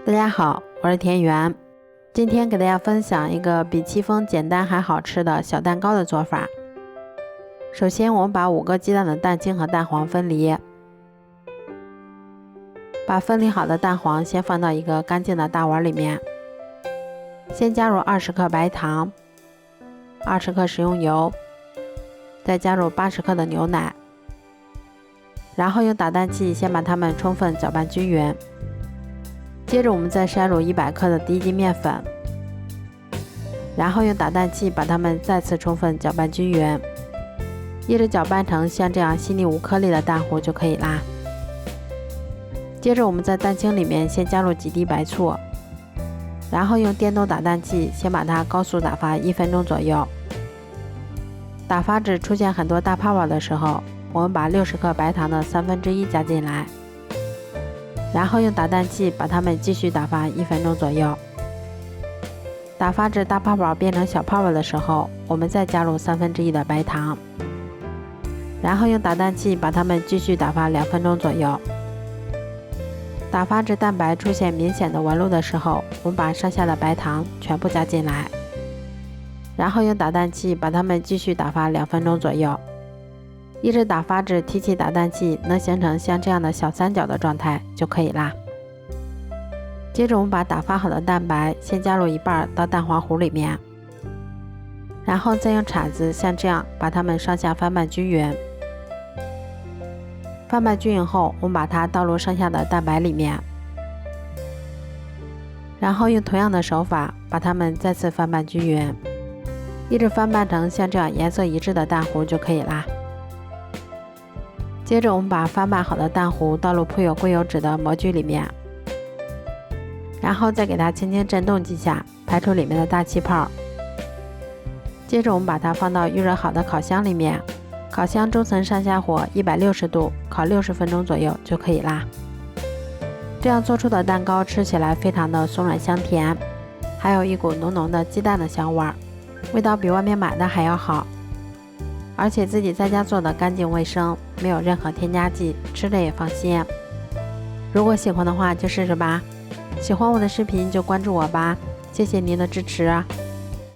大家好，我是田园。今天给大家分享一个比戚风简单还好吃的小蛋糕的做法。首先我们把5个鸡蛋的蛋清和蛋黄分离，把分离好的蛋黄先放到一个干净的大碗里面，先加入20克白糖，20克食用油，再加入80克的牛奶，然后用打蛋器先把它们充分搅拌均匀。接着我们再筛入100克的低筋面粉，然后用打蛋器把它们再次充分搅拌均匀，一直搅拌成像这样细腻无颗粒的蛋糊就可以啦。接着我们在蛋清里面先加入几滴白醋，然后用电动打蛋器先把它高速打发1分钟左右。打发至出现很多大泡泡的时候，我们把60克白糖的1/3加进来，然后用打蛋器把它们继续打发1分钟左右。打发至大泡泡变成小泡泡的时候，我们再加入1/3的白糖，然后用打蛋器把它们继续打发2分钟左右。打发至蛋白出现明显的纹路的时候，我们把剩下的白糖全部加进来，然后用打蛋器把它们继续打发2分钟左右，一直打发至提起打蛋器能形成像这样的小三角的状态就可以啦。接着我们把打发好的蛋白先加入一半到蛋黄糊里面，然后再用铲子像这样把它们上下翻拌均匀。翻拌均匀后，我们把它倒入剩下的蛋白里面，然后用同样的手法把它们再次翻拌均匀，一直翻拌成像这样颜色一致的蛋糊就可以啦。接着我们把翻拌好的蛋糊倒入铺有硅油纸的模具里面，然后再给它轻轻震动几下，排出里面的大气泡。接着我们把它放到预热好的烤箱里面，烤箱中层上下火160度烤60分钟左右就可以啦。这样做出的蛋糕吃起来非常的松软香甜，还有一股浓浓的鸡蛋的香味儿，味道比外面买的还要好，而且自己在家做的干净卫生，没有任何添加剂，吃着也放心。如果喜欢的话就试试吧，喜欢我的视频就关注我吧，谢谢您的支持。